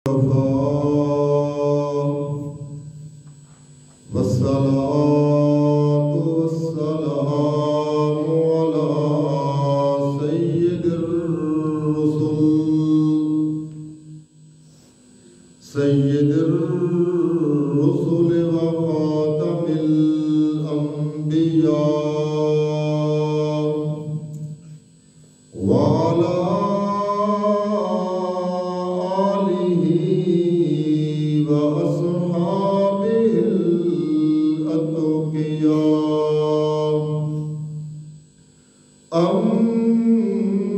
سید الرسل وخاتم الانبیاء وعلى آلہ واصحابہ الاتقیاء اما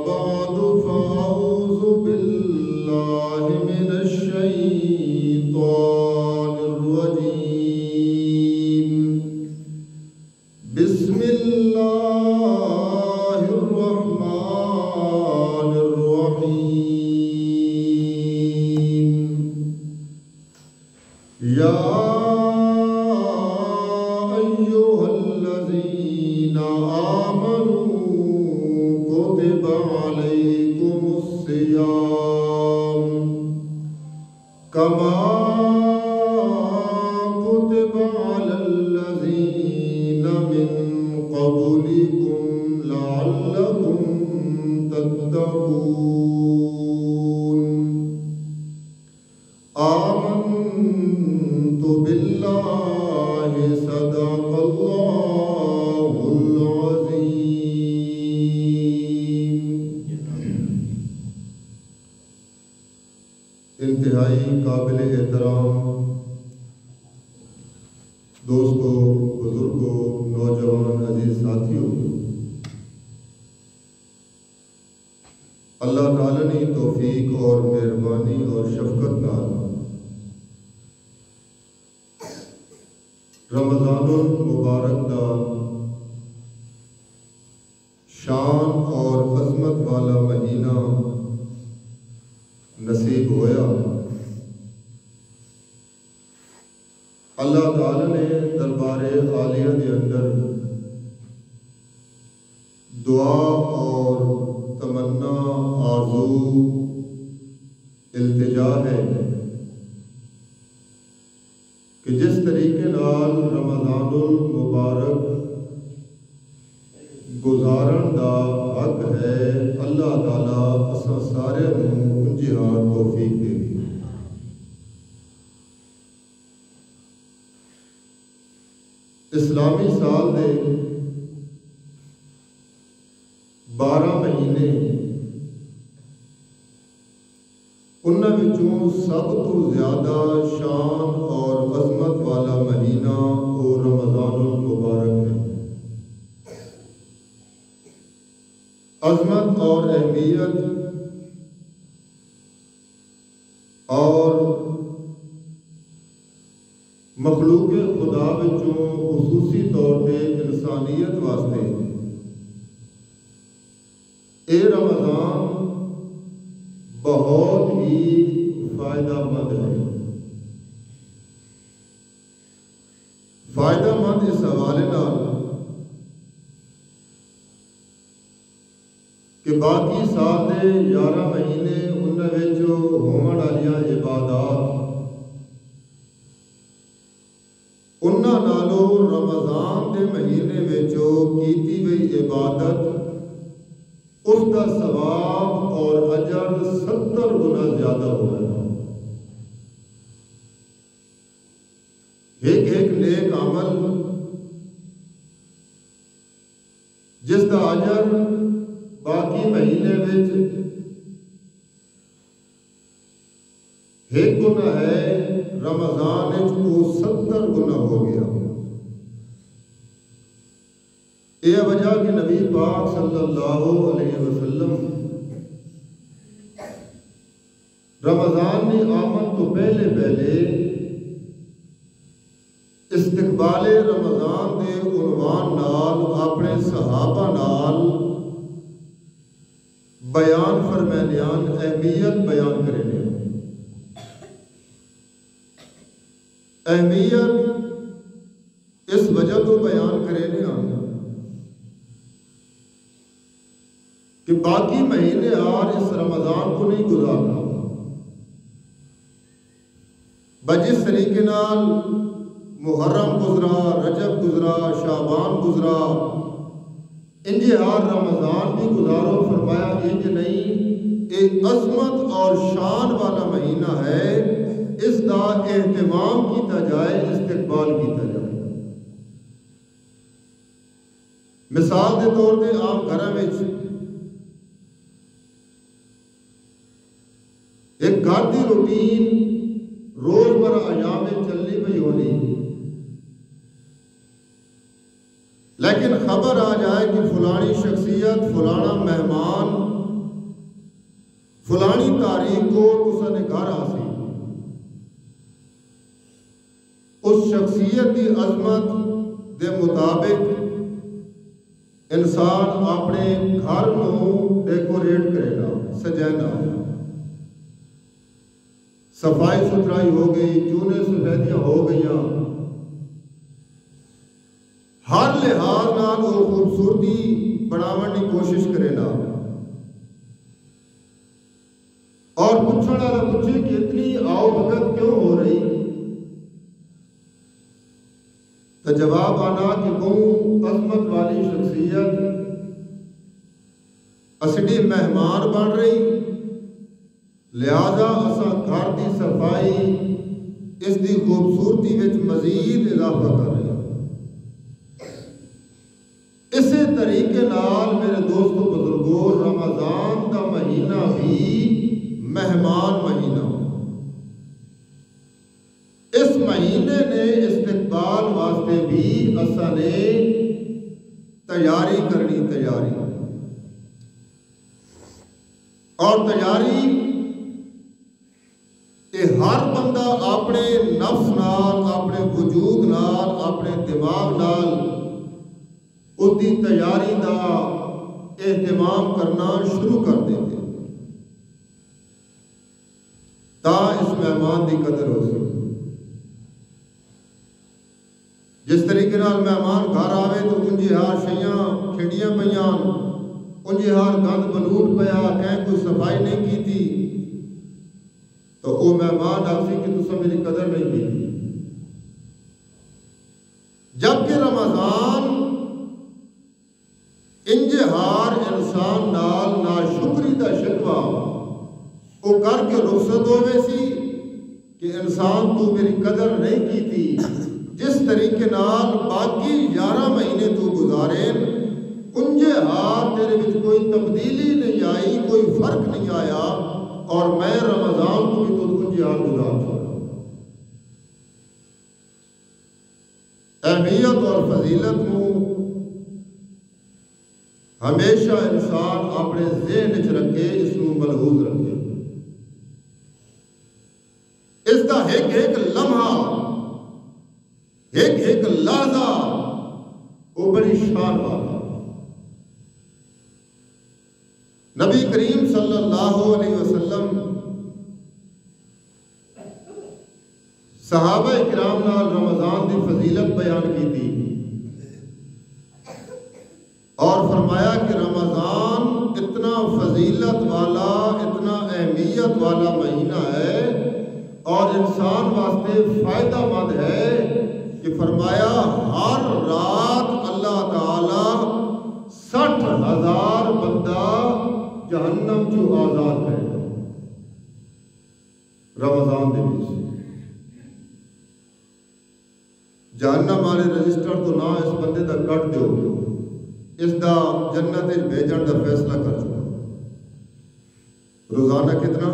بعد فاعوذ باللہ من الشیطان الرجیم بسم اللہ الرحمن الرحیم یا ایہا الذین آمنوا کتب علیکم الصیام کما كتب على الذين من قبلكم لعلكم تتقون آمنت بالله صدق الله العظيم. انتہائی قابل احترام دوستوں، بزرگوں، نوجوان عزیز ساتھیوں، اللہ تعالیٰ نے توفیق اور مہربانی اور شفقت نال رمضان المبارک دا شان اور عظمت والا مہینہ نصیب ہویا. اللہ تعالیٰ نے دربار عالیہ کے اندر دعا اور تمنا، آرزو، التجا ہے کہ جس طریقے نال رمضان المبارک گزارن دا حق ہے، اللہ تعالیٰ اساں سارے نوں جہاد توفیق دے گی. اسلامی سال دے 12 مہینے انہاں وچوں سب تو زیادہ شان اور عظمت والا مہینہ وہ رمضان المبارک ہے. عظمت اور اہمیت اور مخلوق خدا وچوں خصوصی طور پہ انسانیت واسطے اے رمضان بہت ہی فائدہ مند ہے. فائدہ مند اس حوالے نال کہ باقی سال دے 11 مہینے انہاں وچ ہون والیاں عبادات انہاں نالوں رمضان دے مہینے وچوں کیتی ہوئی عبادت اس کا ثواب اور اجر 70 گنا زیادہ ہوگا. ایک نیک عمل جس کا اجر باقی مہینے وچ ایک گنا ہے، رمضان وچ وہ 70 گنا ہو گیا. یہ وجہ کہ نبی پاک صلی اللہ علیہ وسلم رمضان کی آمد تو پہلے استقبال رمضان دے عنوان نال اپنے صحابہ نال بیان فرمانیان اہمیت بیان کرنے. اہمیت اس وجہ تو بیان کرنے آنا کہ باقی مہینے اور اس رمضان کو نہیں گزارنا. بجس طریقے نال محرم گزرا، رجب گزرا، شعبان گزرا، انجے ہار رمضان بھی گزارو، فرمایا انج نہیں، ایک عظمت اور شان والا مہینہ ہے، اس دا اہتمام کیتا جائے، استقبال کیتا جائے۔ مثال دے طور پہ عام گھراں وچ ایک گھر دی روٹین روز برا ایام چلنی پئی ہونی، لیکن خبر آ جائے کہ فلانی شخصیت، فلانا مہمان فلانی تاریخ کو تساں نے گھر آسی، اس شخصیت کی عظمت دے مطابق انسان اپنے گھر کو ڈیکوریٹ کرے گا، سجائے، صفائی ستھرائی ہو گئی، چونے سفیدیاں ہو گئیاں، ہر لحاظ نال وہ خوبصورتی بناون کی کوشش کرے نا، اور پوچھنے والا پوچھے کہ اتنی آؤ بھگت کیوں ہو رہی، تو جواب آنا کہ وہ عظمت والی شخصیت اسڈی مہمان بن رہی، لہذا اساں گھر دی صفائی اس دی خوبصورتی وچ مزید اضافہ کر رہے ہیں۔ اسی طریقے نال میرے دوستو بزرگوں، رمضان دا مہینہ بھی مہمان مہینہ، اس مہینے نے استقبال واسطے بھی اساں نے تیاری کرنی، تیاری اور تیاری ہر بندہ اپنے نفس نال، اپنے وجود نال، اپنے دماغ نال اس دی تیاری دا اہتمام کرنا شروع کر دیں گے تا اس مہمان دی قدر ہو سکے۔ جس طریقے نال مہمان گھر آوے تو انجی ہار شیاں کھڑیاں پیاں، انجی ہار گند بلوٹ پیا، کہیں کوئی صفائی نہیں کی تھی، تو وہ مہمان آسی کہ تسا میری قدر نہیں کی تھی۔ جبکہ رمضان انجہار انسان نال ناشکری دا شکوہ وہ کر کے رخصت ہوئے سی کہ انسان تو میری قدر نہیں کی تھی، جس طریقے نال باقی 11 مہینے تو گزارے انجہار تیرے وچ کوئی تبدیلی نہیں آئی، کوئی فرق نہیں آیا، اور میں رمضان کو بھی تو انجہار گزار چھوڑا۔ اہمیت اور فضیلت کو ہمیشہ انسان اپنے ذہن چ رکھے، اس کو ملحوظ رکھے۔ اس کا ایک ایک لمحہ، ایک ایک لحظہ وہ بڑی شان والا۔ نبی کریم صلی اللہ علیہ وسلم صحابہ کرام نال رمضان دی فضیلت بیان کی تھی اور فرمایا کہ رمضان اتنا فضیلت والا، اتنا اہمیت والا مہینہ ہے اور انسان واسطے فائدہ مند ہے کہ فرمایا ہر رات اللہ تعالی 60,000 بندہ جہنم چو آزاد کرے گا رمضان دے وچ۔ جہنم والے رجسٹر تو نہ اس بندے دا کٹ دیو، اس دا جنت بھیجن دا فیصلہ کر چکا۔ روزانہ کتنا؟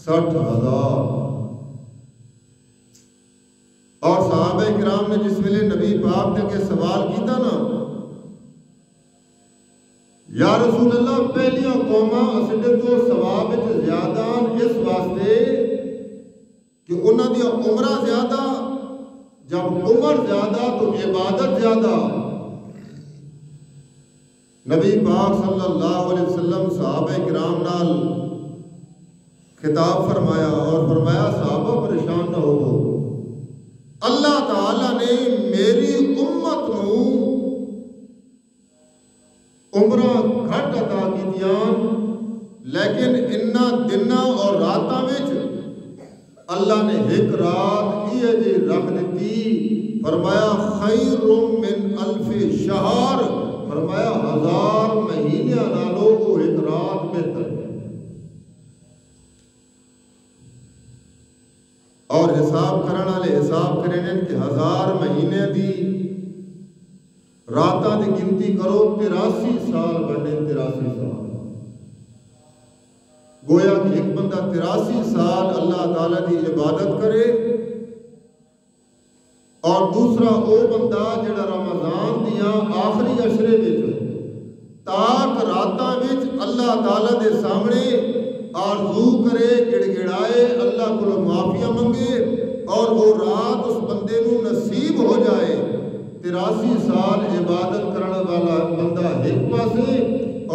60,000۔ اور صحابہ کرام نے جس ویلے نبی پاک نے کے سوال کیتا نا، یا رسول اللہ پہلیاں قوماں اسدے تو ثواب وچ زیادہ اس واسطے کہ انہاں دی عمرہ زیادہ، جب عمر زیادہ تو عبادت زیادہ۔ نبی پاک صلی اللہ علیہ وسلم صحابہ کرام نال خطاب فرمایا اور فرمایا صحابہ پریشان نہ ہو، اللہ تعالیٰ نے میری امت نو عمرہ گھٹ عطا کیتیاں، لیکن انہاں دناں اور راتاں وچ اللہ نے ایک رات یہ جی رکھ دیتی، فرمایا خیر من الف شہر، فرمایا 1000 مہینے نالوں کو ایک رات بہتر ہے۔ اور حساب کرنے والے حساب کریں کہ 1000 مہینے دی راتاں دی گنتی کرو 83 سال بننے، 83 سال گویا کہ ایک بندہ 83 سال اللہ تعالیٰ کی عبادت کرے، اور دوسرا وہ بندہ جڑا رمضان دیا آخری عشرے وچ تاک راتاں وچ اللہ تعالیٰ دے سامنے آرزو کرے، گڑ گڑائے، اللہ کو معافیہ منگے، اور وہ رات اس بندے نو نصیب ہو جائے۔ 83 سال عبادت کرنے والا بندہ ایک پاسے،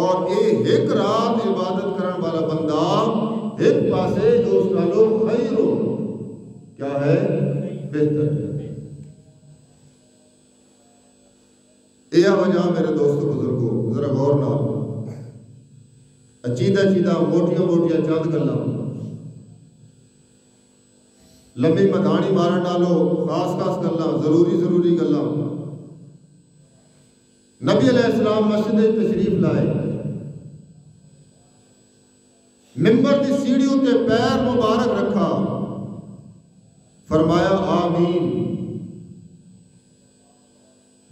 اور ایک رات عبادت کرنے والا بندہ ایک پاسے، جو اس کا لوگ خیر ہو، کیا ہے؟ بہتر ہے۔ یہ وجہ میرے دوستو بزرگو، ذرا غور نہ چیدہ موٹیاں چند گلاں لمبی مدانی مارن ڈالو، خاص گلاں، ضروری گلاں۔ نبی علیہ السلام مسجد تشریف لائے، منبر کی سیڑھیوں تے پیر مبارک رکھا، فرمایا آمین۔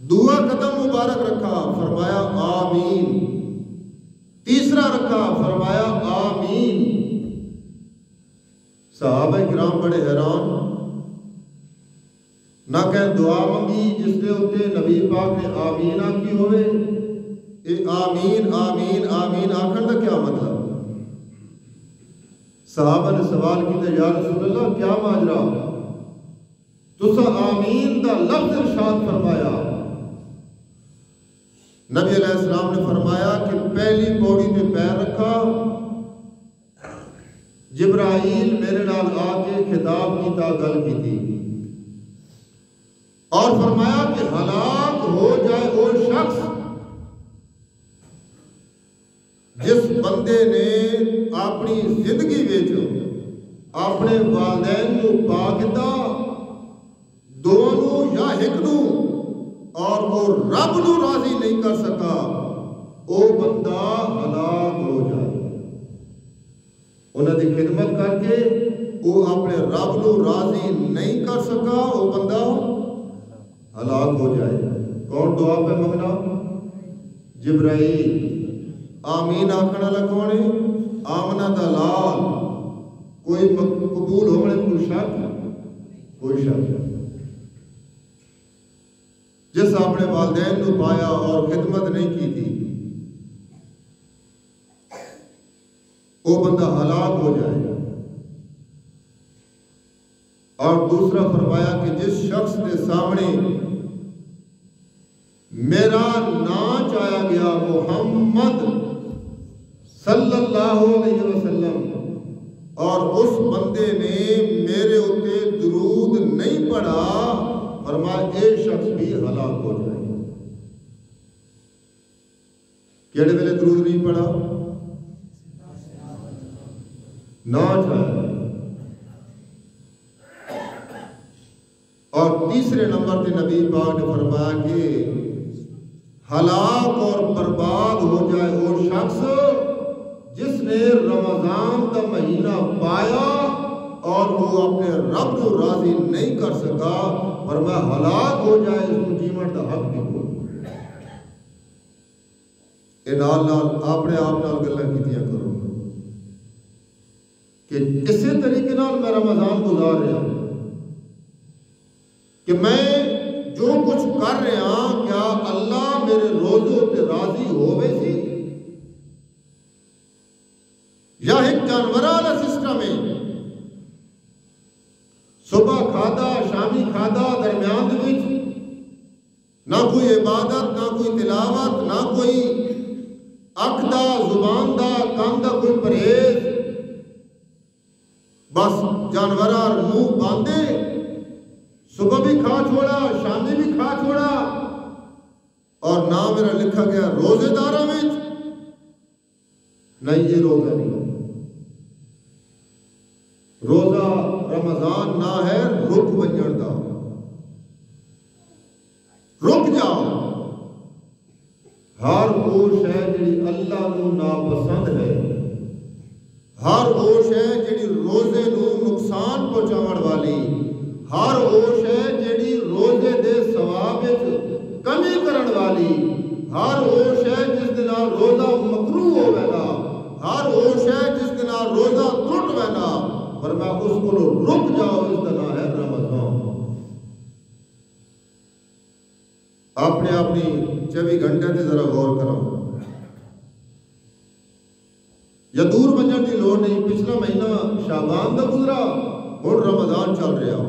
دعا قدم مبارک رکھا، فرمایا آمین۔ تیسرا رکھا، فرمایا آمین۔ صحابہ کرام بڑے حیران، نہ کہ دعا منگی جس نے ہوتے نبی پاک نے آمین آکی ہوئے، اے آمین آمین آمین آخر دا کیا مطلب؟ صحابہ نے سوال کیتے، یا رسول اللہ کیا ماجرا؟ تسا آمین دا لفظ ارشاد فرمایا۔ نبی علیہ السلام نے فرمایا کہ پہلی پوڑی میں پیر رکھا، جبرائیل میرے نال آ کے خطاب کیتا، گل کی تھی، اور فرمایا کہ ہلاک ہو جائے وہ شخص جس بندے نے اپنی زندگی وچ اپنے والدین نو پا کیتا، دونوں یا ایک نو، اور وہ رب نو راضی نہیں کر سکا، وہ بندہ ہلاک ہو جائے۔ انہوں نے خدمت کر کے وہ اپنے رب نو راضی نہیں کر سکا، وہ بندہ ہلاک ہو جائے۔ کون دعا پہ منگنا؟ جبرائیل۔ آمین آخنا لگا نے آمنہ دا لال، کوئی قبول ہونے کوئی شک جس اپنے والدین نو پایا اور خدمت نہیں کی تھی، وہ بندہ ہلاک ہو جائے۔ اور دوسرا فرمایا کہ جس شخص کے سامنے میرا نام چایا گیا محمد صلی اللہ علیہ وسلم، اور اس بندے نے میرے اوتے درود نہیں پڑھا، فرمایا اے شخص بھی ہلاک ہو جائے۔ کیڑے ویلے درود نہیں پڑھا؟ نہ چاہے۔ اور تیسرے نمبر پہ نبی پاک نے فرمایا کہ ہلاک اور برباد ہو جائے وہ شخص جس نے رمضان کا مہینہ پایا اور وہ اپنے رب کو راضی نہیں کر سکا، فرمایا ہلاک ہو جائے، اس کو جیون کا حق نہیں ہو۔ یہ نال اپنے آپ نال گلاں کیتیاں کرو کہ کسی طریقے نال میں رمضان گزار رہا ہوں، کہ میں جو کچھ کر رہا ہوں کیا اللہ میرے روزوں تے راضی ہوئے سی، یا ایک جانور والا سسٹم ہے، صبح کھادا شامی کھادا، درمیان دے وچ نہ کوئی عبادت، نہ کوئی تلاوت، نہ کوئی اکھ دا، زبان دا، کان دا کوئی پرہیز، بس جانورہ منہ باندھے، صبح بھی کھا چھوڑا، شامی بھی کھا چھوڑا، اور نہ میرا لکھا گیا روزے دارہ میں، نہیں یہ روزہ نہیں۔ روزہ رمضان نہ ہے رک ونجن دا. رک جاؤ. ہر وہ شے جڑی اللہ نو ناپسند ہے، ہر وہ شے جڑی روزے نو نقصان پہنچاون والی، ہر وہ شے جڑی روزے دے ثواب وچ کمی کرن والی، ہر وہ شے جس دے نال روزہ مکروہ ہوے گا، ہر وہ شے جس دے نال روزہ ٹوٹ وینا، فرمایا اس کو رک جاؤ. اس دا نام ہے رمضان. اپنی 24 گھنٹے تے ذرا غور کرو. یا دور بننے کی لوڑ نہیں. پچھلا مہینہ شعبان دا گزرا، ہن رمضان چل رہا.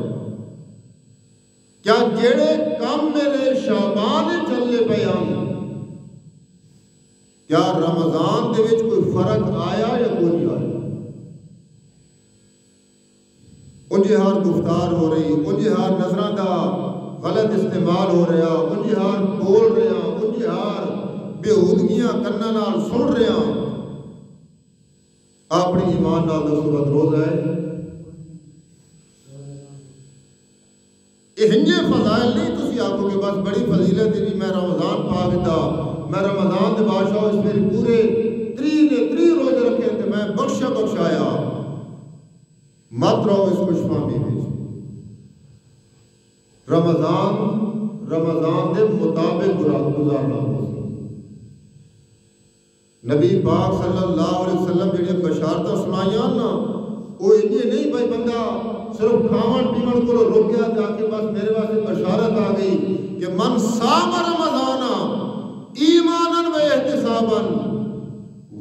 کیا جڑے کام میرے شعبان چلنے پے ہن، کیا رمضان دے وچ کوئی فرق آیا یا کوئی نہیں آیا؟ انجے ہار گفتار ہو رہی، انجے ہار نظراں دا غلط استعمال ہو رہا، انجے ہار بول رہا، انجے ہار بےہودگیاں کناں نال سن رہا. اپنی ایمان نال دسو بد روزہ ہے. یہ ہنجے فضائل نہیں تسی آکھو کہ بس بڑی فضیلت نہیں، میں رمضان پا دیتا، میں رمضان دے بادشاہ اس میرے پورے 30 روزے رکھے تے میں بخشایا. مت رہو اس خوش فہمی میں. رمضان دے مطابق گزارنا ہو. نبی پاک صلی اللہ علیہ وسلم جڑی بشارتاں سنائیاں نا، وہ یہ نہیں بھائی بندہ صرف کھاون پیون کو رک گیا جا کے بس میرے واسطے بشارت آ گئی کہ من صام رمضان ایمانا و احتسابا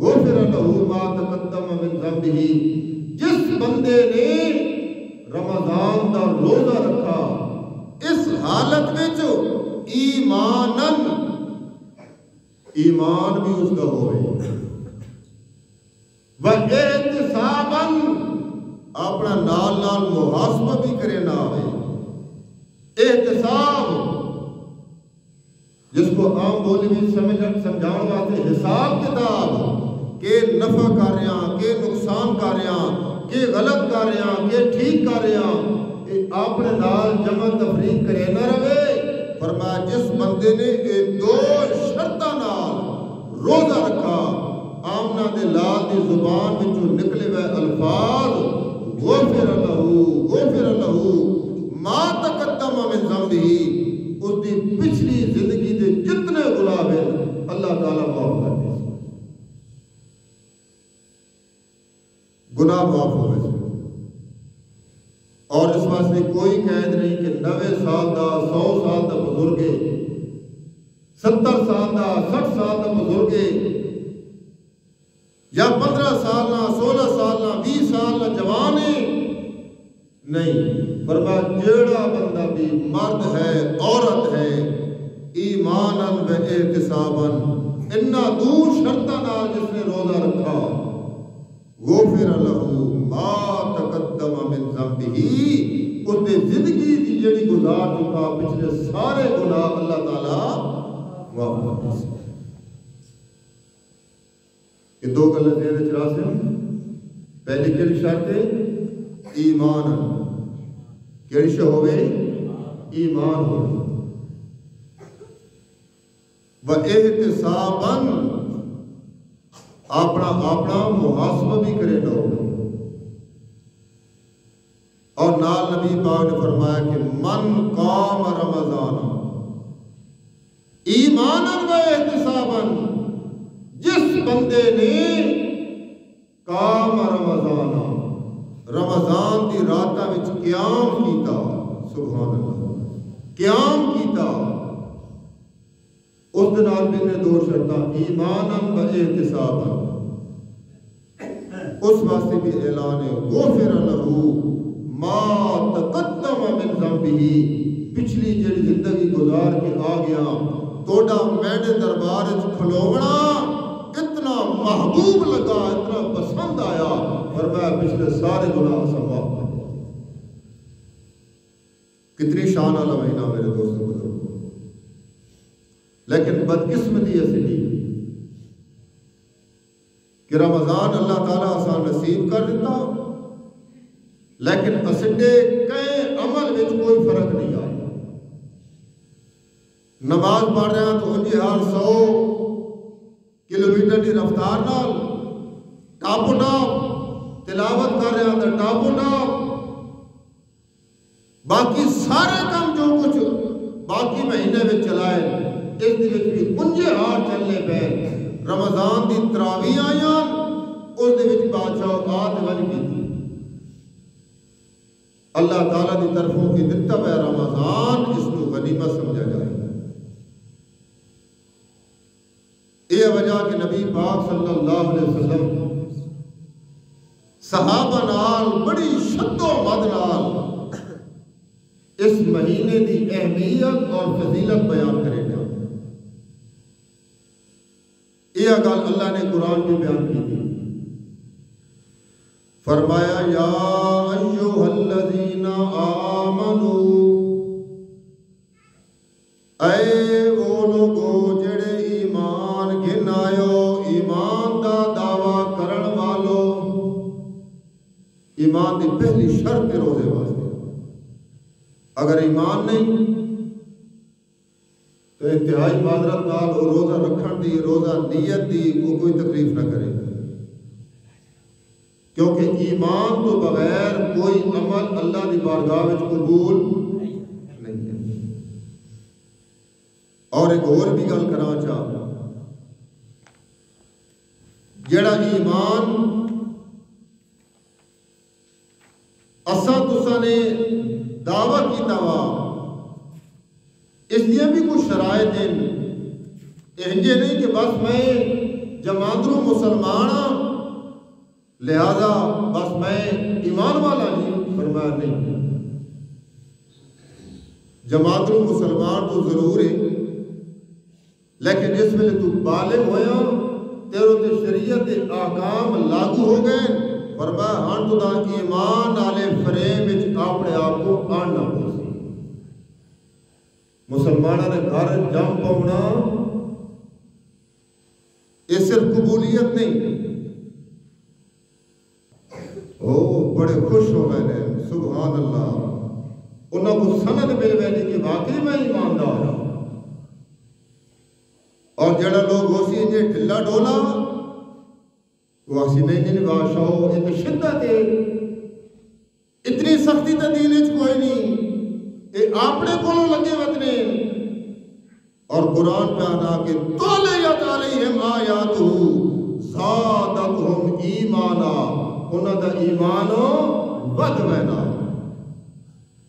غفر له ما تقدم من ذنبه. جس بندے نے رمضان دا روزہ رکھا اس حالت وچ ایمان بھی اس کا ہوئے، و احتسابا اپنا نال محاسبہ بھی کرے نہ آئے. احتساب جس کو عام بولی بھی سمجھاؤں واسطے حساب کتاب کہ نفع کر رہا، کہ نقصان کر رہا، کہ غلط کر رہا، کہ ٹھیک کر رہا، اپنے نال جمع تفریق کرے نہ رہے. فرمایا جس بندے نے یہ 2 شرطاں نال روزہ رکھا، آمنہ دے لال دی زبان وچوں نکلے ہوئے الفاظ غفر لہو ما تقدم من ذنبہ، اس دی پچھلی زندگی دے جتنے گناہ ہیں اللہ تعالیٰ معاف کر دے. گناہ معاف ہوئے اور اس واسطے کوئی قید نہیں کہ 90 سال دا 100 سال دا بزرگ، 70 سال دا 60 سال دا بزرگ، یا 15 سال نہ 16 سال نہ 20 سال نہ جوان نہیں. فرمایا جیڑا بندہ بھی مرد ہے عورت ہے ایمانا و احتسابا، انہا دور شرطہ نال جس نے روزہ رکھا، غفر لہو ما تقدم من ذنبہ، اس نے زندگی دی جڑی گزار چکا پچھلے سارے گناہ اللہ تعالیٰ معاف کر دے. یہ 2 گلیں ذہن چ رکھیں. پہلی کیڑی شرط ہے؟ ایمان. کیڑی شے ہوے؟ ایمان ہو. و احتسابا اپنا محاسبہ بھی کرے نہ ہو. اور نال نبی پاک نے فرمایا کہ من قام رمضان ایمانا و احتسابا، جس بندے نے قام رمضان دی راتاں وچ قیام کیتا، سبحان اللہ، قیام کیتا، اس دن آدمی نے 2 شرطاں ایمانا و احتسابا. اس واسطے بھی اعلان ہے غفر لہو ما تقدم من ذنبہ، پچھلی جڑی زندگی گزار کے آ گیا توڑا میڈے دربار کھلونا اتنا محبوب لگا، اتنا پسند آیا، فرمایا پچھلے سارے گناہ سے معاف کر دیا. کتنی شان والا مہینہ میرے دوستوں بزرگوں. لیکن بدقسمتی ایسی نہیں کہ رمضان اللہ تعالیٰ آسان نصیب کر دیتا لیکن اسڈے کئی عمل وچ کوئی فرق نہیں آیا. نماز پڑھ رہے ہیں تو انجی ہر 100 کلومیٹر کی رفتار نال ٹاپو ٹاپ تلاوت کر رہے ہیں تو ٹاپو ٹاپ. باقی سارے کام جو کچھ باقی مہینے میں چلائے اس دن بھی انجے ہار چلنے پہ. رمضان دی تراویح آیاں اس دن بادشاہ آدھ وجہ کی تھی. اللہ تعالیٰ دی طرفوں کی دتا ہے رمضان اس کو غنیمت سمجھا جائے. یہ وجہ کہ نبی پاک صلی اللہ علیہ وسلم صحابہ نال بڑی شد و مد نال اس مہینے دی اہمیت اور فضیلت بیان کرے گا. یہ گل اللہ نے قرآن میں بیان کی تھی. فرمایا یا ایھا الذین آمنو، اے وہ لوگو جڑے ایمان گن آئو، ایمان دا دعویٰ کرن والو. ایمان دی پہلی شرط روزے واسطے. اگر ایمان نہیں تو انتہائی معذرت نال روزہ رکھن دی، روزہ نیت دی کوئی تکلیف نہ کرے، کیونکہ ایمان تو بغیر کوئی عمل اللہ دی بارگاہ وچ قبول نہیں ہے. اور ایک اور بھی گل کرنا چاہتا، جڑا ایمان اساں تساں نے دعویٰ کی دعویٰ اس لیے بھی کچھ شرائط ہیں. یہ نہیں کہ بس میں جماعتوں مسلمان ہاں لہذا بس میں ایمان والا نہیں. فرمایا نہیں، جماعتوں مسلمان تو ضرور ہے، لیکن جس میں تو بالغ ہویا تیروں تے شریعت کے احکام لاگو ہو گئے. فرمایا ہاں تو دا ایمان والے فریم وچ اپنے آپ کو آننا ہو سی. مسلمانوں نے گھر جم پاؤنا یہ صرف قبولیت نہیں. بڑے خوش ہو گئے ہیں، سبحان اللہ. انہوں کو سند مل گئی کہ واقعی میں ایماندار ہوں. اور جڑا لوگ ہو سی انجھے ڈھلا ڈولا وہ اسی نہیں بادشاہ ہو. اتنی شدت ہے، اتنی سختی تو دین وچ کوئی نہیں. یہ اپنے کولوں لگے وطنے. اور قرآن پہ آنا کہ تولیت علیہم آیاتہ زادتہم ایمانا، انہوں دا ایمانو ود وینا.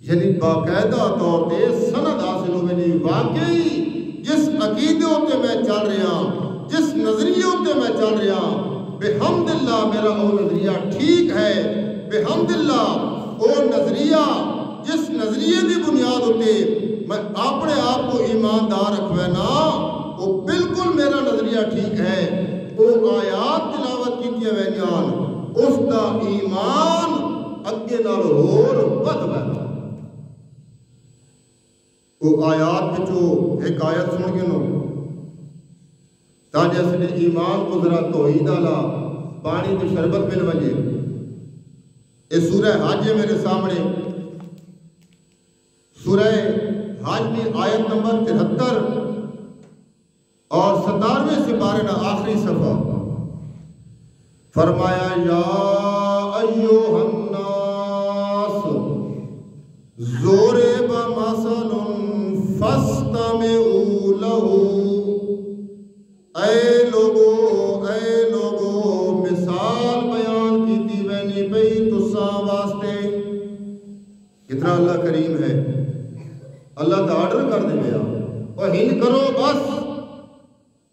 یعنی باقاعدہ طور تے سند حاصل ہوئے نہیں. واقعی جس عقیدے ہوتے میں چل رہا، جس نظریے ہوتے میں چل رہا، بحمداللہ میرا وہ نظریہ ٹھیک ہے. بحمداللہ وہ نظریہ جس نظریے کی بنیاد ہوتے میں اپنے آپ کو ایماندار رکھوے نا، وہ بالکل میرا نظریہ ٹھیک ہے. وہ آیات تلاوت کی وینیان اس دا ایمان اگے نال ہور ود وینا. وہ آیات وچوں ایک آیت سن کے نو تاکہ اس نے ایمان کو ذرا توحید والا پانی کی شربت مل وجے. اس سورہ حج میرے سامنے، سورہ حج میں آیت نمبر 73 اور 17ویں سپارے کا آخری صفحہ. فرمایا یا ایھا الناس ضرب مثل فاستمعوا له. اے لوگو مثال بیان کی تھی وینی پئی تساں واسطے. کتنا اللہ کریم ہے. اللہ تا آرڈر کر دے گیا اور ہن کرو بس.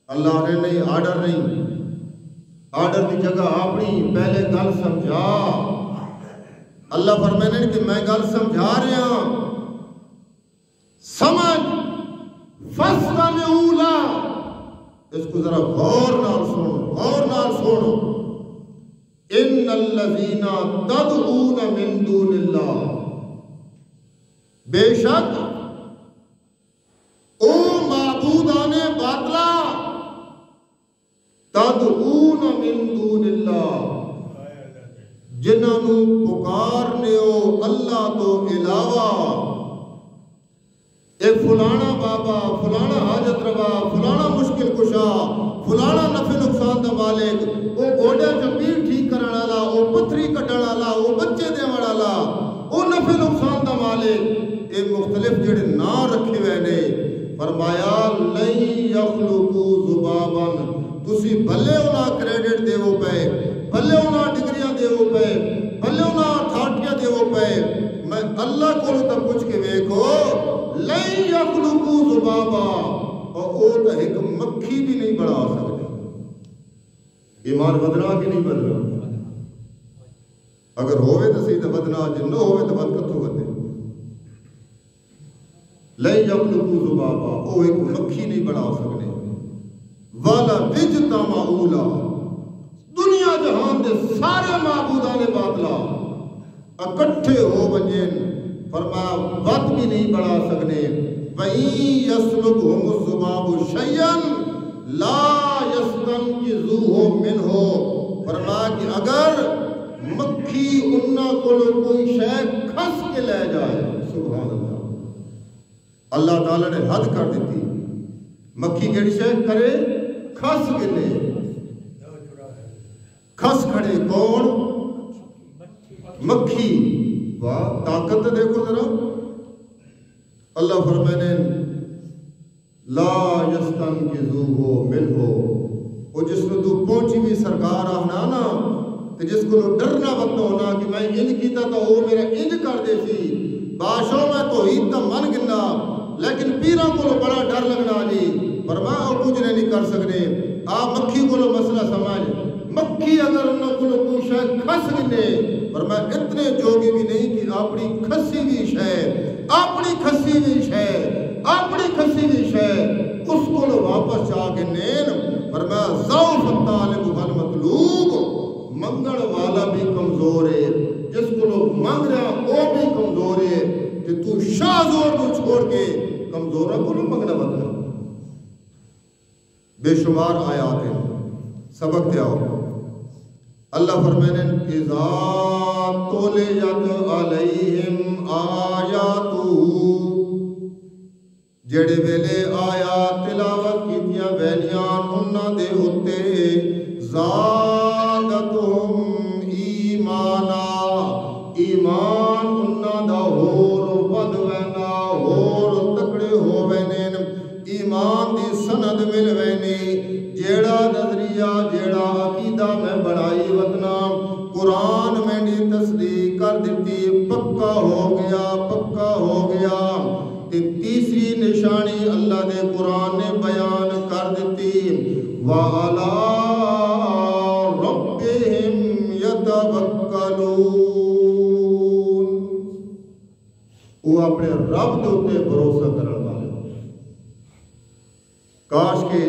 اللہ نے نہیں، آرڈر نہیں. آرڈر کی جگہ اپنی پہلے گل سمجھا. اللہ فرمانے کہ میں گل سمجھا رہا، سمجھ. فاستمعوا له، اس کو ذرا غور نال سنو، غور نال سنو. ان الذین تدعون من دون اللہ، بے شک او معبودان باطلا، تدعون من دون اللہ، جنہوں پکارنے ہو ایک فلانا بابا، فلانا حاجت روا، فلانا مشکل کشا، فلانا نفع نقصان دا مالک، وہ گوڑے چپیر ٹھیک کرنے والا، وہ پتھری کٹن والا، وہ بچے دے والا، وہ نفع نقصان دا مالک، ایک مختلف جڑے نام رکھے ہوئے نے۔ فرمایا لن یخلقوا ذبابا، تسی بھلے انہاں کریڈٹ دیو پے، بھلے انہاں ڈگریاں دیو پے، بھلے انہاں اتھارٹیاں دیو پے، میں اللہ کو تو پوچھ کے ویکھو لن یخلقوا ذبابا، اور او تو ایک مکھی بھی نہیں بڑھا سکتے۔ ایمان بدنا کہ نہیں بدنا؟ اگر ہوئے تو صحیح تو بدنا، جن نہ ہوئے تو بد کتھوں بدے۔ لن یخلقوا ذبابا، او ایک مکھی نہیں بڑھا سکتے۔ والا اجتمع اولا، دنیا جہان دے سارے معبودان باطلا اکٹھے ہو بجن، فرمایا بد بھی نہیں بڑھا سکنے۔ وَإِن يَسْلُبْهُمُ الذُّبَابُ شَيْئًا لَا يَسْتَنقِذُوهُ مِنْهُ، فرمایا کہ اگر مکھی انہاں کو کوئی شے کھس کے لے جائے، سبحان اللہ، اللہ تعالیٰ نے حد کر دیتی، مکھی کیڑی شے کرے؟ کھس کے لے، کھس کھڑے کون؟ مکھی۔ واہ طاقت دیکھو ذرا، اللہ فرمانے لا یستنقذوہ منہ، وہ جس کو تو پہنچی بھی سرکار آنا نا، کہ جس کو ڈرنا وقت ہونا کہ میں انج کیتا تو وہ میرا انج کر دے سی، بادشاہ میں تو ہی تا من گنا، لیکن پیروں کو بڑا ڈر لگنا جی، فرمایا وہ کچھ نہیں کر سکتے۔ آپ مکھی کو مسئلہ سمجھ، مکھی اگر انہوں کو کوئی شاید کھس گنے، فرمایا اتنے جوگی بھی نہیں کہ اپنی کھسی بھی شے، اپنی کھسی بھی شے، اپنی کھسی بھی شے اس کو واپس جا کے نین، فرمایا ضعف الطالب والمطلوب، منگڑ والا بھی کمزور ہے، جس کو مانگ رہا وہ بھی کمزور ہے، کہ تو شاہ زور کو چھوڑ کے کمزورہ کو منگنا بدلا۔ بے شمار آیات ہیں، سبق دیا ہو۔ اللہ فرمانے اذا تلیت علیہم آیاتو، جڑے ویلے آیات تلاوت کیتیاں ویلیاں انہاں دے ہوتے، زادتہم ایمانا، ایمان انہاں دا ہور ود وینا، ہور تکڑے ہو وینے، ایمان دی سند مل وینی، جیڑا نظریہ جیڑا عقیدہ میں بڑھائی وطنا، قرآن میں نے تصدیق کر دیتی، پکا ہو گیا، پکا ہو گیا۔ تیسری نشانی اللہ نے قرآن نے بیان کر دیتی، وَعَلَىٰ رَبِّهِمْ يَتَوَكَّلُونَ، وہ اپنے رب دے اوپر بھروسہ کرنے والے۔ کاش کے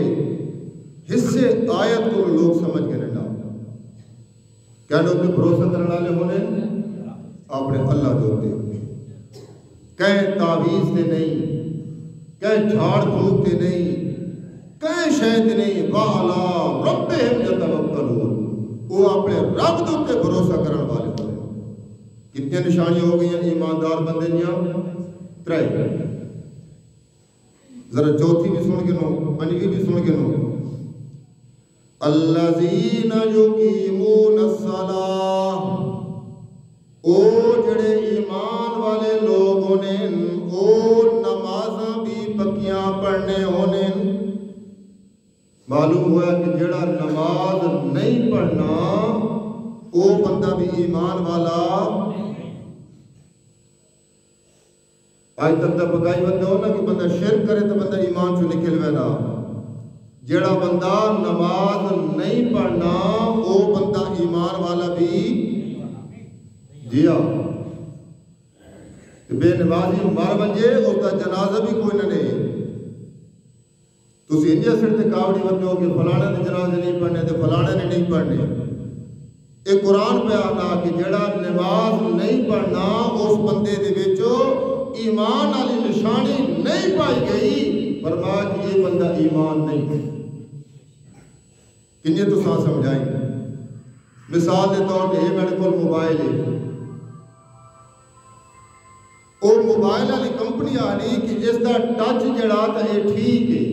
حصے آیت کو لوگ سمجھ کے نہیں ڈال، کیا لوگ پہ بھروسہ کرنے والے ہونے اپنے اللہ دے اوپر، کہیں تعویذ تے نہیں، کہیں جھاڑ پھونک تے نہیں، کہیں شہد نہیں، وَعَلَىٰ رَبِّهِمْ يَتَوَكَّلُونَ، وہ اپنے رب دے اوپر بھروسہ کرنے والے ہونے۔ کتنی نشانیاں ہو گئی ہیں ایماندار بندے دیاں؟ ترے، ذرا چوتھی بھی سن کے نو، پنجویں بھی سن کے نو۔ الذین یقیمون الصلاۃ، او جڑے ایمان والے لوگ ہونے، او نمازاں بھی پکیاں پڑھنے ہونے۔ معلوم ہوا کہ جڑا نماز نہیں پڑھنا او بندہ بھی ایمان والا۔ آج تک دا پکائی بندہ ہونا کہ بندہ شرک کرے تو بندہ ایمان چو نکل وینا، جڑا بندہ نماز نہیں پڑھنا او بندہ ایمان والا بھی جیا۔ بے نمازی مر بنجے اس کا جنازہ بھی کوئی نہ نہیں، تسی انجا سر تے کاوڑی بندے ہو کہ فلانے نے جنازے نہیں پڑھنے تے فلانے نے نہیں پڑھنے۔ ایک قرآن پہ آنا کہ جڑا نماز نہیں پڑھنا اس بندے دے وچوں ایمان والی نشانی نہیں پائی گئی، فرمایا کہ یہ بندہ ایمان نہیں ہے۔ کنجے تو ساتھ سمجھائیں، مثال دے طور پہ یہ میرے کو موبائل ہے، وہ موبائل والی کمپنی نہیں آنی کہ اس کا ٹچ جڑا تو یہ ٹھیک ہے،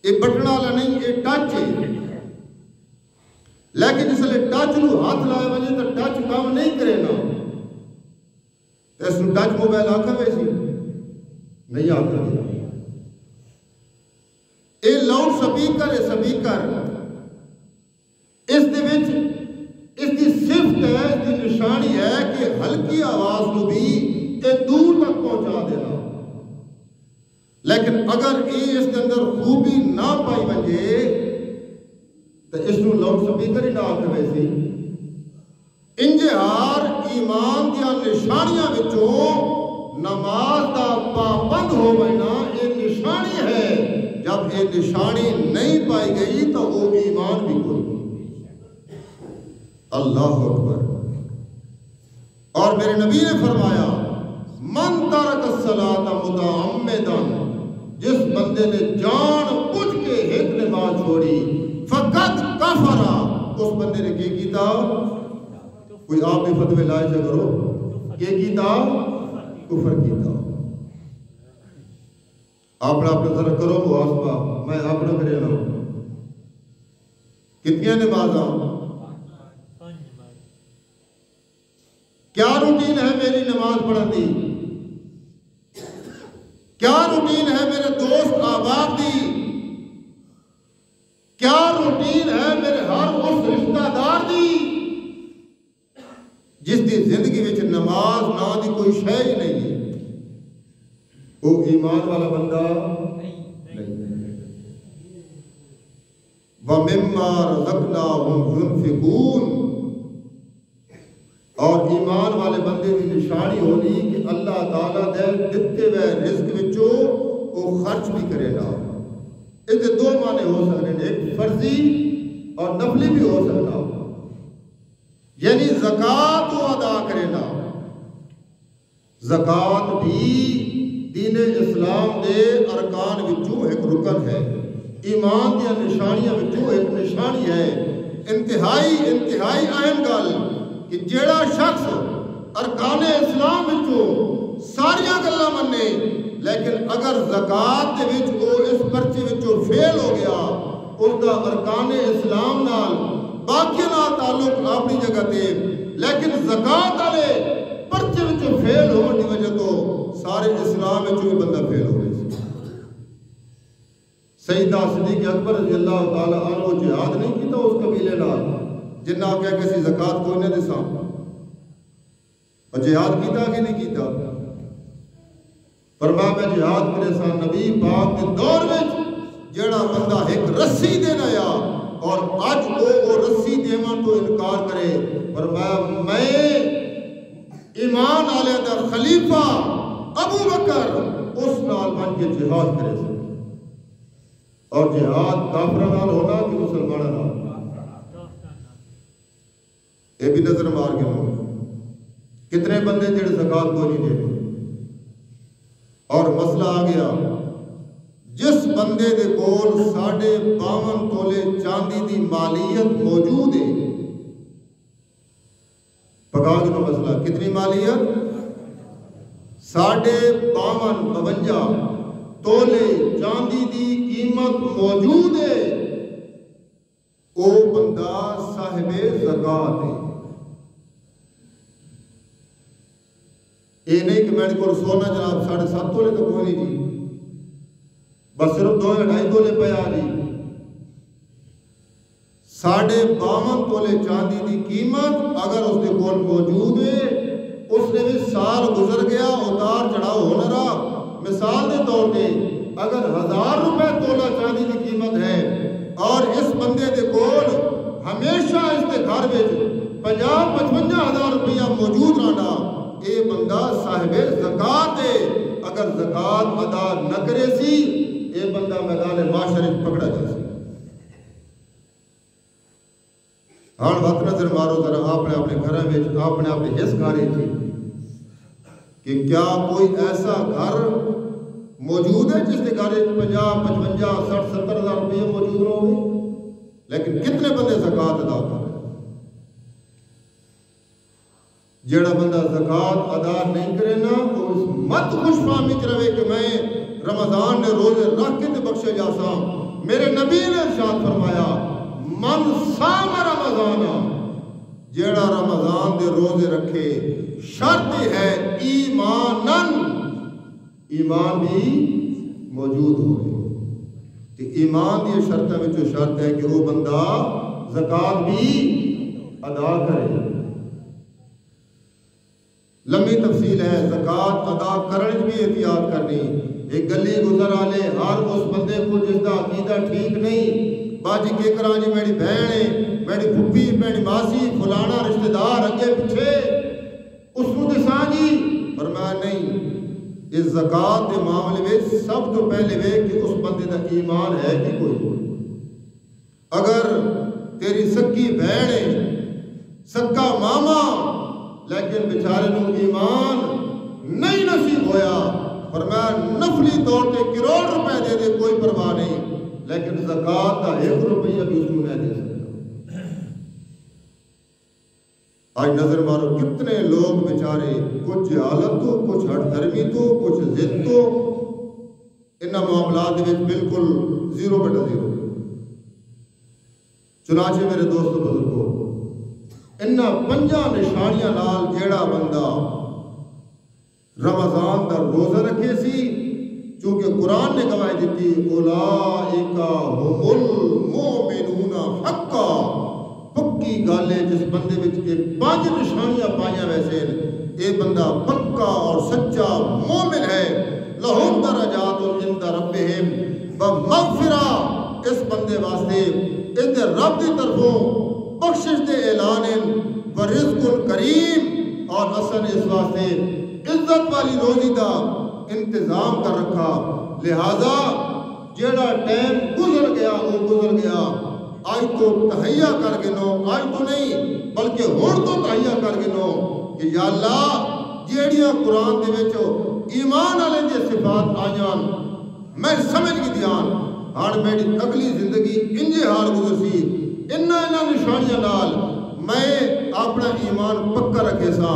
یہ بٹن والا نہیں، یہ ٹچ ہے، لیکن جس لئے ٹچ نو ہاتھ لائے وجہ تو ٹچ کام نہیں کرے نا، اس نو ٹچ موبائل آکھا ویسی نہیں آکھا گیا۔ یہ لاؤڈ سپیکر ہے، سپیکر اس دے وچ اس کی صفت ہے، اس کی نشانی ہے کہ ہلکی آواز نو بھی یہ دور تک پہنچا دینا، لیکن اگر یہ اس کے اندر خوبی نہ پائی بنجے تو اس نو لاؤڈ سپیکر ہی نہ آکھے ویسی۔ انجہار ایمان دیا نشانیاں وچوں نماز دا پابند ہو بینا یہ نشانی ہے، جب یہ نشانی نہیں پائی گئی تو وہ ایمان بھی کوئی۔ اللہ اکبر۔ اور میرے نبی نے فرمایا من ترک الصلاۃ متعمدا، جس بندے نے جان بوجھ کے ایک نماز چھوڑی، فقط کفر، اس بندے نے کیا کیتا؟ کوئی آپ بھی فتوے لائے سے کرو، کیا کیتا؟ کفر کیتا۔ اپنا ذرا کرو محاسبہ، میں اپنا کرے رہا ہوں۔ کتنی نمازاں؟ کیا روٹین ہے میری نماز پڑھن دی؟ کیا روٹین ہے میرے دوست احباب دی؟ کیا روٹین ہے میرے ہر اس رشتہ دار دی جس دی زندگی وچ نماز نہ دی کوئی شے ہی نہیں ہے؟ وہ ایمان والا بندہ نہیں۔ وَمِمَّا رَزَقْنَاهُمْ يُنْفِقُونَ، اور ایمان والے بندے کی نشانی ہونی کہ اللہ تعالیٰ دے دیتے ہوئے رزق وچوں وہ خرچ بھی کرے گا۔ اس کے دو معنی ہو سکتے ہیں، ایک فرضی اور نفلی بھی ہو سکتا، یعنی زکوٰۃ وہ ادا کرے گا۔ زکوٰۃ بھی دین اسلام دے ارکان وچوں ایک رکن ہے، ایمان دیا نشانیاں وچوں ایک نشانی ہے۔ انتہائی اہم گل کہ جیڑا شخص ارکان اسلام وچوں ساریاں گلاں منے، لیکن اگر زکوٰۃ دے وچ وہ اس پرچے وچوں فیل ہو گیا، اس دا ارکان اسلام نال باقی نال تعلق اپنی جگہ تے، لیکن زکوٰۃ والے پرچے وچوں فیل ہونے کی وجہ تو سارے اسلام وچوں بھی بندہ فیل ہو گیا۔ سیدنا صدیق اکبر رضی اللہ تعالی عنہ جہاد نہیں کیتا اس قبیلے نال جنہ کہہ کسی زکوٰۃ کوئی نہ دساں، اور جہاد کیتا کہ نہیں کیتا؟ فرمایا میں جہاد کرے سا نبی پاک کے دور میں جیڑا بندہ ایک رسی دین آیا اور اج وہ رسی دیون تو انکار کرے، فرمایا میں ایمان والے دا خلیفہ ابو بکر اس نال بن کے جہاد کرے سا۔ اور جہاد کافروں نال ہونا کہ مسلمانوں نال؟ یہ بھی نظر مار کے ہو کتنے بندے جڑے زکوٰۃ کو نہیں دے، اور مسئلہ آ گیا جس بندے دے کول 52.5 تولے چاندی دی مالیت موجود ہے، پکا کے مسئلہ کتنی مالیت؟ 52.5 تولے چاندی دی قیمت موجود ہے، او بندہ صاحب زکوٰۃ ہے۔ یہ نہیں کہ میں نے کو سونا جناب 7.5 تولے تو کوئی نہیں جی، بس صرف 2.5 تولے پہ آ جی۔ 52.5 تولے چاندی دی قیمت اگر اس کے کول موجود ہے، اس نے بھی سال گزر گیا اتار چڑھاؤ ہونا رہا۔ مثال دے طور پہ اگر 1000 روپے تولا چاندی دی قیمت ہے اور اس بندے دے کول ہمیشہ اس کے گھر میں 50-55 ہزار روپیہ موجود رہنا، اے بندہ صاحب زکوٰۃ ہے۔ اگر زکوٰۃ ادا نہ کرے سی، اے بندہ میدان معاشرے پکڑا جا سی۔ ہاں وقت نظر مارو ذرا اپنے اپنے گھر میں اپنے حص کھارے تھی کہ کیا کوئی ایسا گھر موجود ہے جس کے گھر 50-55 60-70 ہزار روپیہ موجود نہ ہوئے، لیکن کتنے بندے زکوٰۃ ادا کر رہے ہیں؟ جیڑا بندہ زکات ادا نہیں کرے نا وہ اس مت خوش فہمی چ رہے کہ میں رمضان نے روزے رکھ کے تے بخشے جاسا. میرے نبی نے ارشاد فرمایا من صام رمضان، جیڑا رمضان دے روزے رکھے شرط ہے ایمانن، ایمان بھی موجود ہوئے. ایمان دی شرطوں میں جو شرط ہے کہ وہ بندہ زکات بھی ادا کرے. لمبی تفصیل ہے. زکات ادا کرنے بھی احتیاط کرنی. ایک گلی گزر آلے ہر اس بندے کو جس کا عقیدہ ٹھیک نہیں، باجی کے کرا جی میری بہن ہے، میری پھپھی، میری ماسی، فلانا رشتہ دار اگے پیچھے اس کو دساں جی. فرمایا نہیں، اس زکات کے معاملے میں سب تو پہلے وے کہ اس بندے کا ایمان ہے کہ کوئی. اگر تیری سکی بہن ہے، سکا ماما، لیکن بیچارے نو ایمان نہیں نصیب ہویا، فرمایا نفلی طور پہ کروڑ روپے دے دے کوئی پرواہ نہیں، لیکن زکات کا 1 روپیہ بھی اس کو نہیں دے سکتا. آج نظر مارو کتنے لوگ بیچارے کچھ جہالت تو، کچھ ہٹ دھرمی تو، کچھ ضد تو، ان معاملات میں بالکل 0/0. چنانچہ میرے دوستو بزرگو، ان 5 نشانیاں نال جیڑا بندہ رمضان دا روزہ رکھے سی، چونکہ قرآن نے گواہی دیتی اولئک هم المؤمنون حقا، پکی گل ہے جس بندے وچ یہ 5 نشانیاں پائیاں ویسے اے بندہ پکا اور سچا مومن ہے. لہم درجات عند ربہم ومغفرہ، اس بندے واسطے اس رب دی طرفوں بخشش دے اعلان ورزق کریم، اور اصل اس واسطے عزت والی روزی دا انتظام کر رکھا. لہذا جیڑا ٹائم گزر گیا وہ گزر گیا. آج تو تہیا کر گنو، آج تو نہیں بلکہ ہون تو تہیا کر گنو کہ یا اللہ جیڑیاں قرآن دے وچو ایمان والے دی صفات آیاں میں سمجھ کی دیان، ہاں میری اگلی زندگی انجے حال گزر سی انہاں نشانیاں نال میں اپنا ایمان پکا رکھے سا.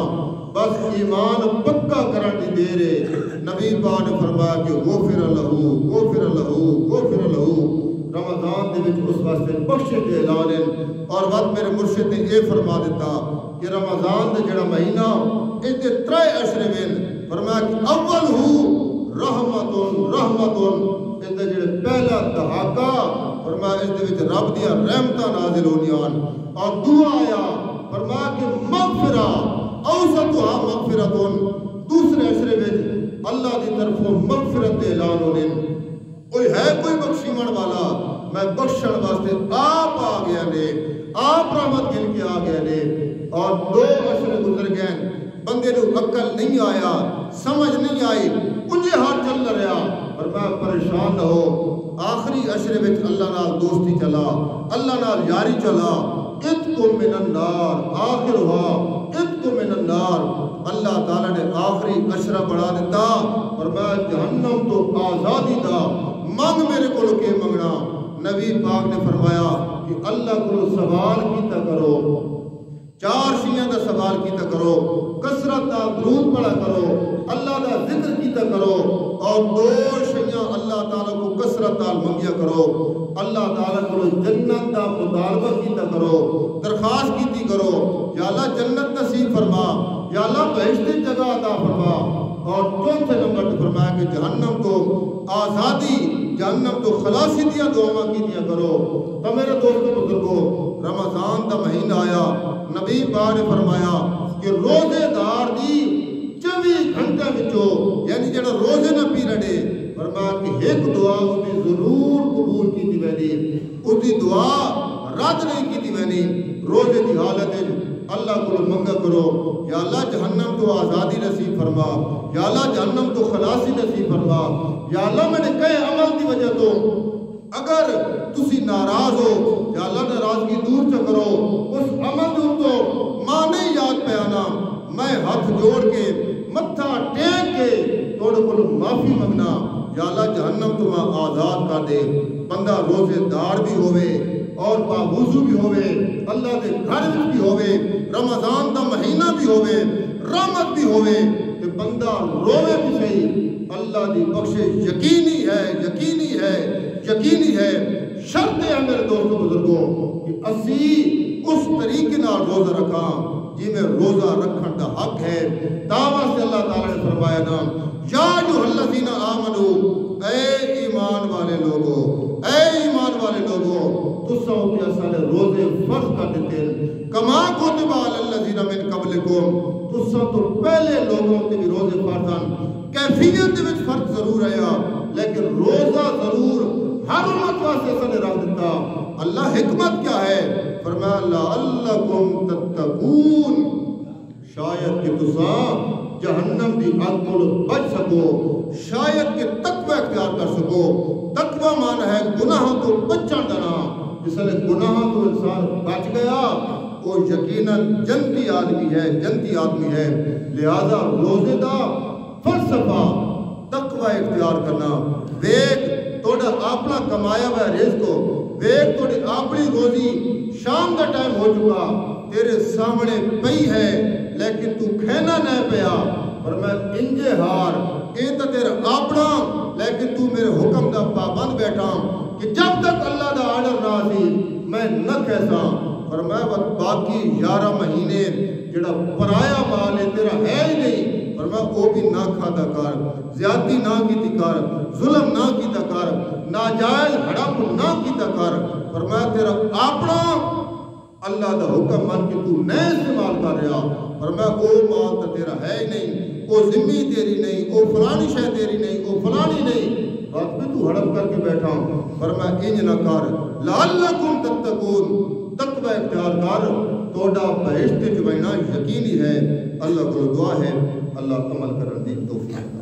بس ایمان پکا کرن دی دیر ہے. نبی پاک نے فرمایا کہ غفر لہو غفر لہو غفر لہو. رمضان دے وچ اس واسطے بخشش دے اعلان ہے. اور وقت میرے مرشد نے یہ فرما دیتا کہ رمضان دے جڑا مہینہ اس دے 3 عشرے وین، فرمایا کہ اول ہو رحمتن رحمتن، اس دے جڑے پہلا دہاکا فرمایا اس دے وچ رب دیاں رحمتاں نازل ہونیاں. اور دعا آیا فرمایا کہ مغفرہ اوسطھا مغفرتن، دوسرے عشرے وچ اللہ دی طرفوں مغفرت دے اعلان ہونے. کوئی ہے کوئی بخشیمن والا، میں بخشن واسطے آپ آ گیا نے، آپ رحمت گن کے آ گیا نے. اور 2 عشرے گزر گئے، بندے نو عقل نہیں آیا، سمجھ نہیں آئی، انجے ہاتھ چل رہا. پر میں پریشان نہ ہو، آخری عشرے وچ اللہ نال دوستی چلا، اللہ نال یاری چلا. اتقوا من النار آخرھا اتقوا من النار. اللہ تعالیٰ نے آخری عشرہ بڑھا دیتا، فرمایا جہنم تو آزادی دا مانگ میرے کو کے منگنا. نبی پاک نے فرمایا کہ اللہ کو سوال کیتا کرو، 4 شیاں دا سوال کیتا کرو، کثرت دا درود پڑھا کرو، اللہ دا ذکر کیتا کرو، اور 2 شیاں اللہ تعالیٰ کو کثرت نال منگیا کرو. اللہ تعالیٰ کو جنت دا مطالبہ کیتا کرو، درخواست کیتی کرو، یا اللہ جنت نصیب فرما، یا اللہ بہشت جگہ عطا فرما. اور 4تھے نمبر پر فرمایا کہ جہنم تو آزادی، جہنم تو خلاصی دیا دعا کیتیاں کرو. تو میرے دوستو بزرگو، رمضان دا مہینہ آیا، نبی پاک نے فرمایا کہ روزے دار دی 24 گھنٹے وچوں، یعنی جڑا روزے نہ پی رڑے، فرمایا کہ ایک دعا اس دی ضرور قبول کیتی وینی، اس دی دعا رد نہیں کیتی وینی. روزے دی حالت اللہ کو منگا کرو، یا اللہ جہنم تو آزادی نصیب فرما، یا اللہ جہنم تو خلاصی نصیب فرما. یا اللہ میں نے کہے عمل دی وجہ تو اگر تسی ناراض ہو، یا اللہ ناراضگی دور سے کرو، اس عمل تو مانے یاد پہ آنا. میں ہاتھ جوڑ کے متھا ٹیک کے توڑے کو معافی منگنا، یا اللہ جہنم تو میں آزاد کر دے. بندہ روزے دار بھی ہوئے اور باوضو بھی ہوئے، اللہ دے گھر بھی ہوئے، رمضان دا مہینہ بھی ہوئے رحمت بھی ہوئے کہ بندہ روے بھی صحیح اللہ دی بخشش یقینی ہے یقینی ہے یقینی ہے شرط ہے میرے دوستوں بزرگوں کہ اسی اس طریقے نال روزہ رکھا جی میں روزہ رکھن دا حق ہے دعویٰ سے اللہ تعالیٰ نے فرمایا نا یا ایھا الذین آمنو اے ایمان والے لوگوں اے ایمان والے لوگوں تساں تے اساں نے روزے فرض کر دیتے کما کتب علی الذین من قبلکم تساں تو پہلے لوگوں تے بھی روزے فرض ہیں کیفیت دے وچ فرق ضرور ہے لیکن روزہ ضرور ہر امت واسطے اساں نے رکھ دیتا اللہ حکمت کیا ہے فرمایا لعلکم تتقون شاید کہ تساں جہنم دی آگ کو بچ سکو شاید کہ تقوی اختیار کر سکو تقوی معنی ہے گناہوں تو بچن دینا جس نے گناہوں تو انسان بچ گیا وہ یقیناً جنتی آدمی ہے لہذا روزے دا فلسفہ تقوی اختیار کرنا ویک توڑا اپنا کمایا ہوا رزق کو ویک توڑی اپنی روزی شام کا ٹائم ہو چکا تیرے سامنے پئی ہے لیکن تو کھینا نہ پیا اور میں انجے ہار یہ تو تیرا اپنا لیکن تو میرے حکم دا پابند بیٹھا کہ جب تک اللہ دا آرڈر نہ سی میں نہ کیسا اور میں باقی 11 مہینے جڑا پرایا مال ہے تیرا ہے ہی نہیں اور میں وہ بھی نہ کھاتا کر زیادتی نہ کیتی کر ظلم نہ کیتا کر ناجائز ہڑپ نہ کیتا کر اور میں تیرا اپنا اللہ دا حکم مان کے تو نئے استعمال کر رہا اور میں وہ مال تو تیرا ہے ہی نہیں وہ ذمہ تیری نہیں وہ فلانی شے تیری نہیں وہ فلانی نہیں بات میں تو ہڑپ کر کے بیٹھا اور میں انج نہ کر لعلکم تتقون تقوی اختیار کر توڑا بہشت جو بہنا یقینی ہے اللہ کو دعا ہے اللہ عمل کرنے دی توفیق